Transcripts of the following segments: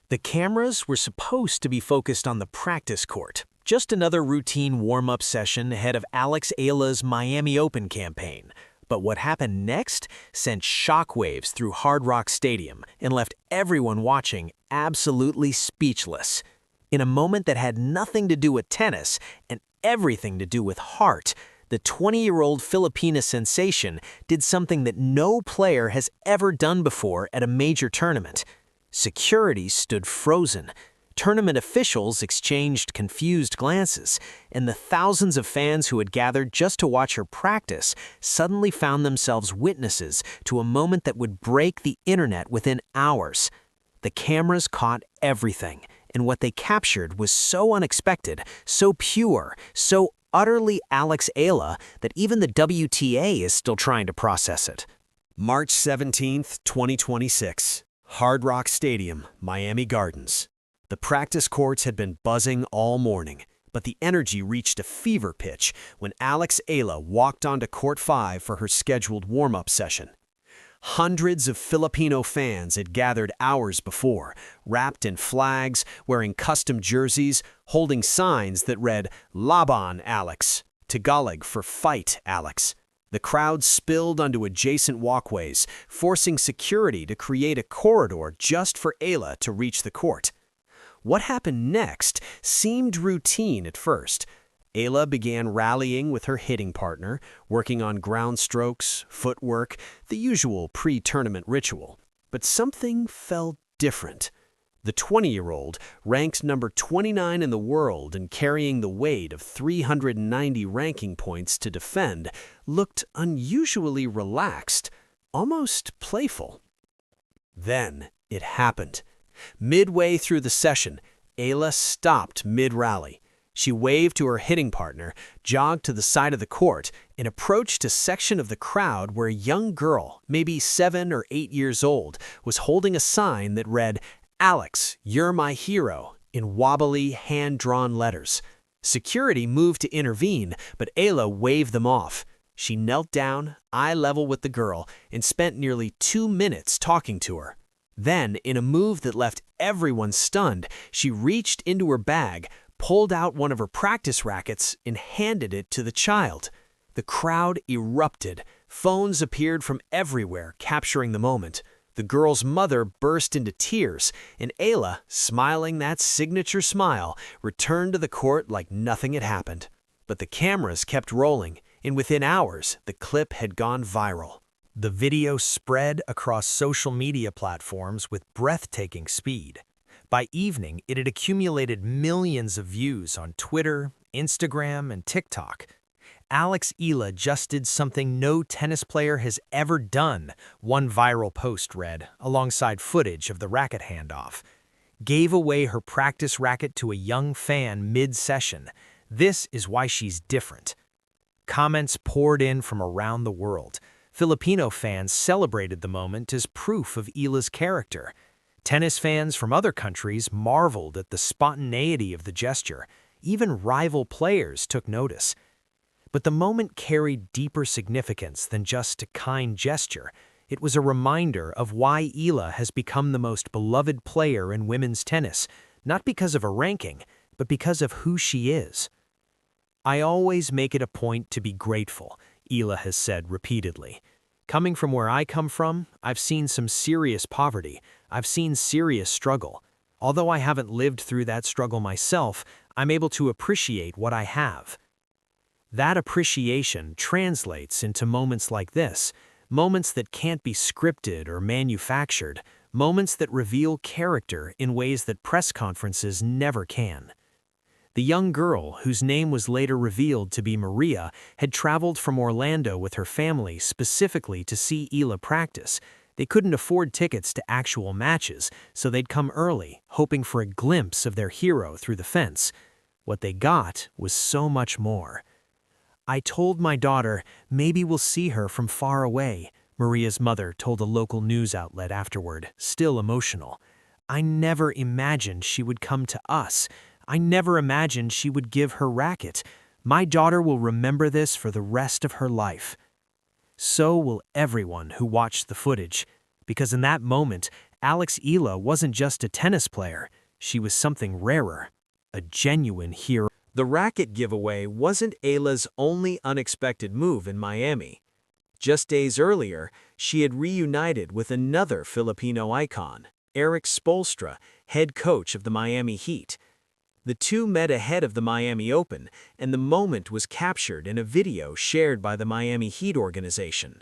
The cameras were supposed to be focused on the practice court, just another routine warm-up session ahead of Eala's Miami Open campaign. But what happened next sent shockwaves through Hard Rock Stadium and left everyone watching absolutely speechless. In a moment that had nothing to do with tennis and everything to do with heart, the 20-year-old Filipina sensation did something that no player has ever done before at a major tournament. Security stood frozen. Tournament officials exchanged confused glances, and the thousands of fans who had gathered just to watch her practice suddenly found themselves witnesses to a moment that would break the internet within hours. The cameras caught everything, and what they captured was so unexpected, so pure, so utterly Eala that even the WTA is still trying to process it. March 17, 2026. Hard Rock Stadium, Miami Gardens. The practice courts had been buzzing all morning, but the energy reached a fever pitch when Eala walked onto Court 5 for her scheduled warm-up session. Hundreds of Filipino fans had gathered hours before, wrapped in flags, wearing custom jerseys, holding signs that read, "Laban, Alex," Tagalog for "Fight, Alex." The crowd spilled onto adjacent walkways, forcing security to create a corridor just for Eala to reach the court. What happened next seemed routine at first. Eala began rallying with her hitting partner, working on ground strokes, footwork, the usual pre-tournament ritual. But something felt different. The 20-year-old, ranked number 29 in the world and carrying the weight of 390 ranking points to defend, looked unusually relaxed, almost playful. Then it happened. Midway through the session, Eala stopped mid-rally. She waved to her hitting partner, jogged to the side of the court, and approached a section of the crowd where a young girl, maybe 7 or 8 years old, was holding a sign that read, "Alex, you're my hero," in wobbly, hand-drawn letters. Security moved to intervene, but Eala waved them off. She knelt down, eye level with the girl, and spent nearly 2 minutes talking to her. Then, in a move that left everyone stunned, she reached into her bag, pulled out one of her practice rackets, and handed it to the child. The crowd erupted. Phones appeared from everywhere, capturing the moment. The girl's mother burst into tears, and Eala, smiling that signature smile, returned to the court like nothing had happened. But the cameras kept rolling, and within hours, the clip had gone viral. The video spread across social media platforms with breathtaking speed. By evening, it had accumulated millions of views on Twitter, Instagram, and TikTok. Eala just did something no tennis player has ever done, one viral post read, alongside footage of the racket handoff. Gave away her practice racket to a young fan mid-session. This is why she's different. Comments poured in from around the world. Filipino fans celebrated the moment as proof of Eala's character. Tennis fans from other countries marveled at the spontaneity of the gesture. Even rival players took notice. But the moment carried deeper significance than just a kind gesture. It was a reminder of why Eala has become the most beloved player in women's tennis, not because of a ranking, but because of who she is. "I always make it a point to be grateful," Eala has said repeatedly. "Coming from where I come from, I've seen some serious poverty. I've seen serious struggle. Although I haven't lived through that struggle myself, I'm able to appreciate what I have." That appreciation translates into moments like this, moments that can't be scripted or manufactured, moments that reveal character in ways that press conferences never can. The young girl, whose name was later revealed to be Maria, had traveled from Orlando with her family specifically to see Eala practice. They couldn't afford tickets to actual matches, so they'd come early, hoping for a glimpse of their hero through the fence. What they got was so much more. "I told my daughter, maybe we'll see her from far away," Maria's mother told a local news outlet afterward, still emotional. "I never imagined she would come to us. I never imagined she would give her racket. My daughter will remember this for the rest of her life." So will everyone who watched the footage, because in that moment, Eala wasn't just a tennis player, she was something rarer, a genuine hero. The racket giveaway wasn't Eala's only unexpected move in Miami. Just days earlier, she had reunited with another Filipino icon, Erik Spoelstra, head coach of the Miami Heat. The two met ahead of the Miami Open, and the moment was captured in a video shared by the Miami Heat organization.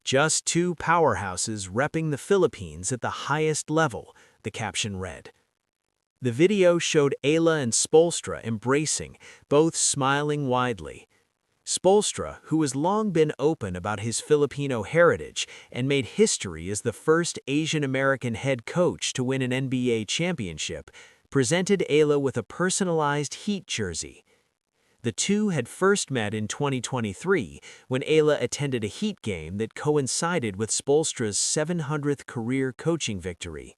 "Just two powerhouses repping the Philippines at the highest level," the caption read. The video showed Eala and Spoelstra embracing, both smiling widely. Spoelstra, who has long been open about his Filipino heritage and made history as the first Asian-American head coach to win an NBA championship, presented Eala with a personalized Heat jersey. The two had first met in 2023 when Eala attended a Heat game that coincided with Spoelstra's 700th career coaching victory.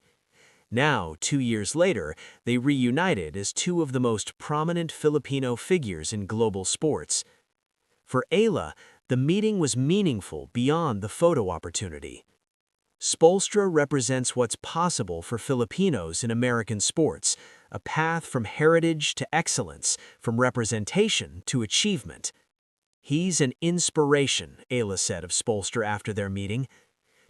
Now, 2 years later, they reunited as two of the most prominent Filipino figures in global sports. For Eala, the meeting was meaningful beyond the photo opportunity. Spoelstra represents what's possible for Filipinos in American sports, a path from heritage to excellence, from representation to achievement. "He's an inspiration," Eala said of Spoelstra after their meeting.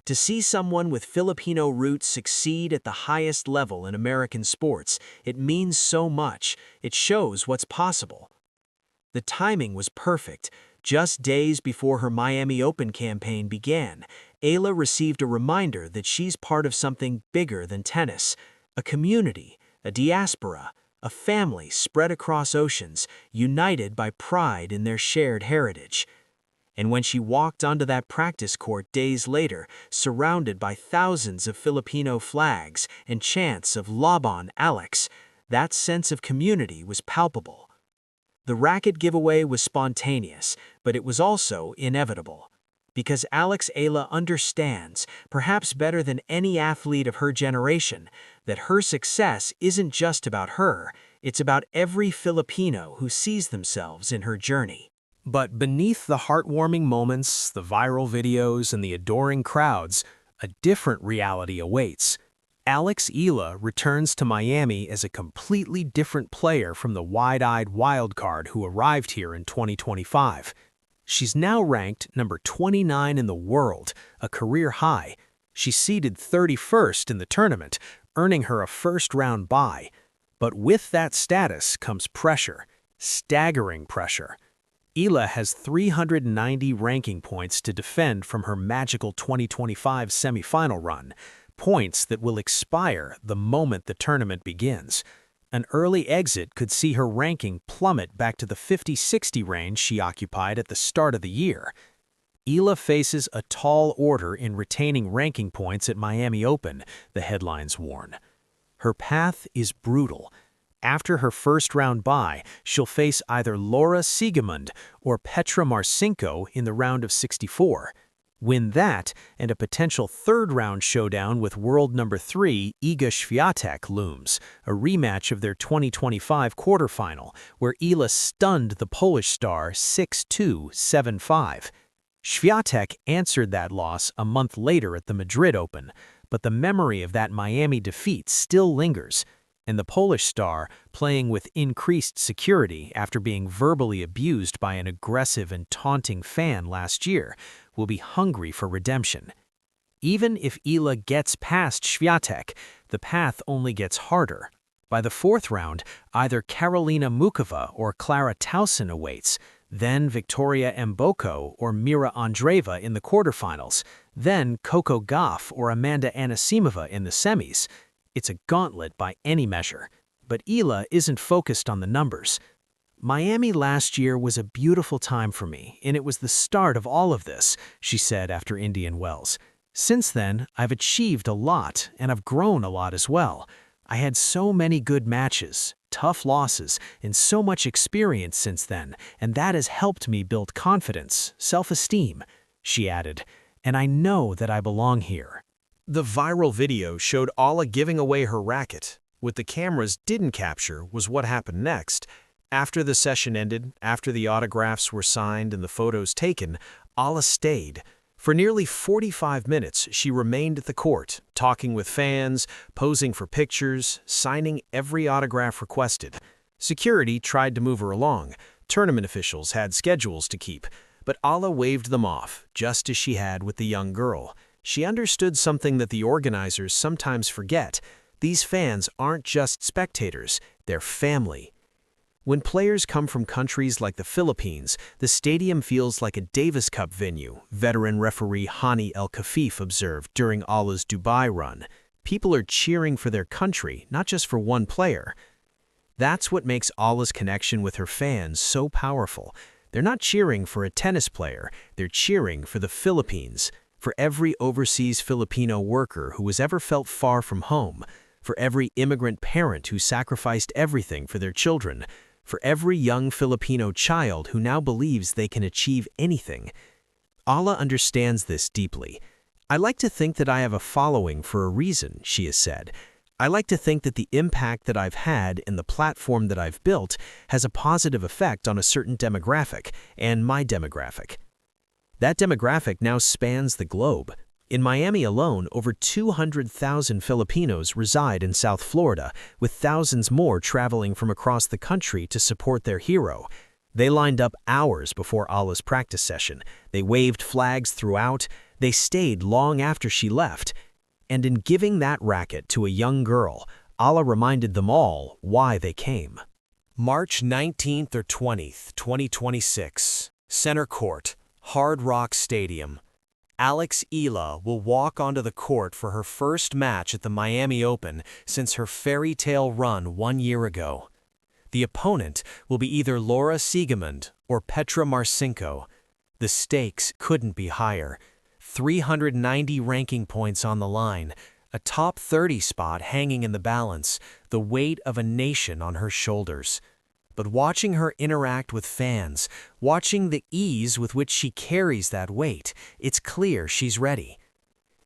"To see someone with Filipino roots succeed at the highest level in American sports, it means so much. It shows what's possible." The timing was perfect. Just days before her Miami Open campaign began, Eala received a reminder that she's part of something bigger than tennis, a community, a diaspora, a family spread across oceans, united by pride in their shared heritage. And when she walked onto that practice court days later, surrounded by thousands of Filipino flags and chants of "Laban, Alex," that sense of community was palpable. The racket giveaway was spontaneous, but it was also inevitable. Because Eala understands, perhaps better than any athlete of her generation, that her success isn't just about her, it's about every Filipino who sees themselves in her journey. But beneath the heartwarming moments, the viral videos, and the adoring crowds, a different reality awaits. Eala returns to Miami as a completely different player from the wide-eyed wildcard who arrived here in 2025. She's now ranked number 29 in the world, a career high. She's seeded 31st in the tournament, earning her a first-round bye. But with that status comes pressure, staggering pressure. Eala has 390 ranking points to defend from her magical 2025 semifinal run, points that will expire the moment the tournament begins. An early exit could see her ranking plummet back to the 50-60 range she occupied at the start of the year. Eala faces a tall order in retaining ranking points at Miami Open, the headlines warn. Her path is brutal. After her first-round bye, she'll face either Laura Siegemund or Petra Marcinko in the round of 64. Win that, and a potential third-round showdown with world number 3 Iga Świątek looms, a rematch of their 2025 quarterfinal, where Eala stunned the Polish star 6-2, 7-5. Świątek answered that loss a month later at the Madrid Open, but the memory of that Miami defeat still lingers, and the Polish star, playing with increased security after being verbally abused by an aggressive and taunting fan last year, will be hungry for redemption. Even if Eala gets past Świątek, the path only gets harder. By the fourth round, either Karolina Muchova or Klara Tauson awaits, then Victoria Mboko or Mira Andreeva in the quarterfinals, then Coco Gauff or Amanda Anisimova in the semis. It's a gauntlet by any measure, but Eala isn't focused on the numbers. "Miami last year was a beautiful time for me, and it was the start of all of this," she said after Indian Wells. "Since then, I've achieved a lot, and I've grown a lot as well. I had so many good matches, tough losses, and so much experience since then, and that has helped me build confidence, self-esteem," she added, "and I know that I belong here." The viral video showed Eala giving away her racket. What the cameras didn't capture was what happened next. After the session ended, after the autographs were signed and the photos taken, Eala stayed. For nearly 45 minutes, she remained at the court, talking with fans, posing for pictures, signing every autograph requested. Security tried to move her along. Tournament officials had schedules to keep, but Eala waved them off, just as she had with the young girl. She understood something that the organizers sometimes forget. These fans aren't just spectators, they're family. When players come from countries like the Philippines, the stadium feels like a Davis Cup venue, veteran referee Hani El-Kafif observed during Eala's Dubai run. People are cheering for their country, not just for one player. That's what makes Eala's connection with her fans so powerful. They're not cheering for a tennis player, they're cheering for the Philippines, for every overseas Filipino worker who has ever felt far from home, for every immigrant parent who sacrificed everything for their children, for every young Filipino child who now believes they can achieve anything. Eala understands this deeply. "I like to think that I have a following for a reason," she has said. "I like to think that the impact that I've had and the platform that I've built has a positive effect on a certain demographic, and my demographic." That demographic now spans the globe. In Miami alone, over 200,000 Filipinos reside in South Florida, with thousands more traveling from across the country to support their hero. They lined up hours before Eala's practice session. They waved flags throughout. They stayed long after she left. And in giving that racket to a young girl, Eala reminded them all why they came. March 19th or 20th, 2026, Center Court, Hard Rock Stadium. Eala will walk onto the court for her first match at the Miami Open since her fairy tale run 1 year ago. The opponent will be either Laura Siegemund or Petra Marcinko. The stakes couldn't be higher. 390 ranking points on the line, a top 30 spot hanging in the balance, the weight of a nation on her shoulders. But watching her interact with fans, watching the ease with which she carries that weight, it's clear she's ready.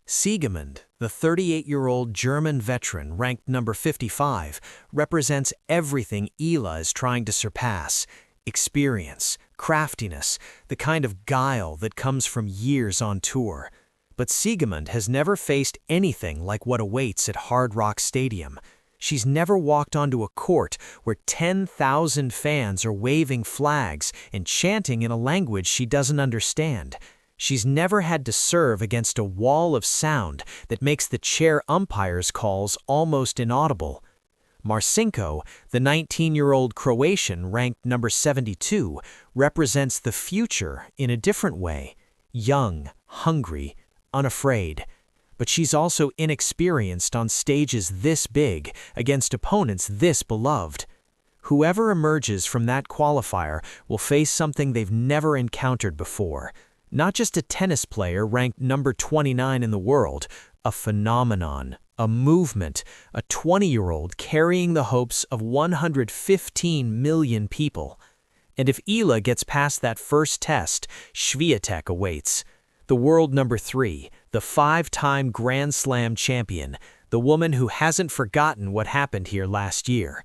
Siegemund, the 38-year-old German veteran ranked number 55, represents everything Eala is trying to surpass: experience, craftiness, the kind of guile that comes from years on tour. But Siegemund has never faced anything like what awaits at Hard Rock Stadium. She's never walked onto a court where 10,000 fans are waving flags and chanting in a language she doesn't understand. She's never had to serve against a wall of sound that makes the chair umpire's calls almost inaudible. Marcinko, the 19-year-old Croatian ranked number 72, represents the future in a different way: young, hungry, unafraid. But she's also inexperienced on stages this big, against opponents this beloved. Whoever emerges from that qualifier will face something they've never encountered before. Not just a tennis player ranked number 29 in the world, a phenomenon, a movement, a 20-year-old carrying the hopes of 115 million people. And if Eala gets past that first test, Świątek awaits. The world number 3, the 5-time Grand Slam champion, the woman who hasn't forgotten what happened here last year.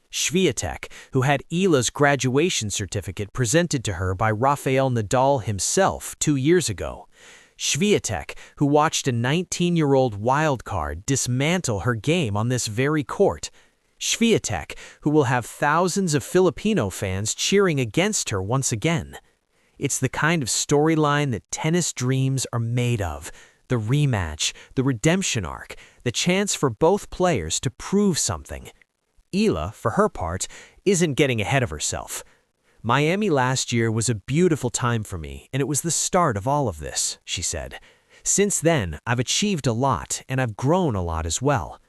Świątek, who had Eala's graduation certificate presented to her by Rafael Nadal himself 2 years ago. Świątek, who watched a 19-year-old wildcard dismantle her game on this very court. Świątek, who will have thousands of Filipino fans cheering against her once again. It's the kind of storyline that tennis dreams are made of. The rematch, the redemption arc, the chance for both players to prove something. Eala, for her part, isn't getting ahead of herself. "Miami last year was a beautiful time for me, and it was the start of all of this," she said. "Since then, I've achieved a lot, and I've grown a lot as well."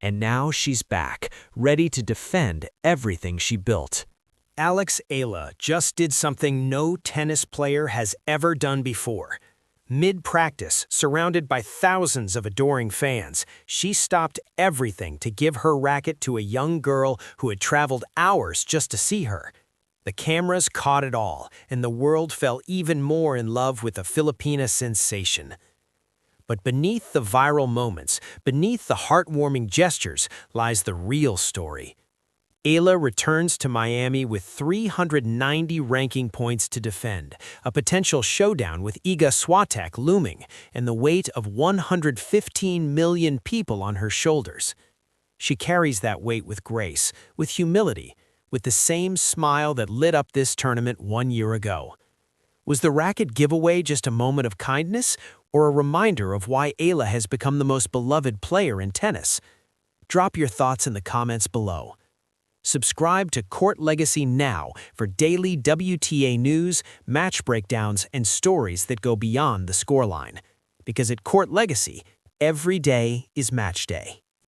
And now she's back, ready to defend everything she built. Eala just did something no tennis player has ever done before. Mid-practice, surrounded by thousands of adoring fans, she stopped everything to give her racket to a young girl who had traveled hours just to see her. The cameras caught it all, and the world fell even more in love with the Filipina sensation. But beneath the viral moments, beneath the heartwarming gestures, lies the real story. Eala returns to Miami with 390 ranking points to defend, a potential showdown with Iga Świątek looming, and the weight of 115 million people on her shoulders. She carries that weight with grace, with humility, with the same smile that lit up this tournament 1 year ago. Was the racket giveaway just a moment of kindness, or a reminder of why Eala has become the most beloved player in tennis? Drop your thoughts in the comments below. Subscribe to Court Legacy now for daily WTA news, match breakdowns, and stories that go beyond the scoreline. Because at Court Legacy, every day is match day.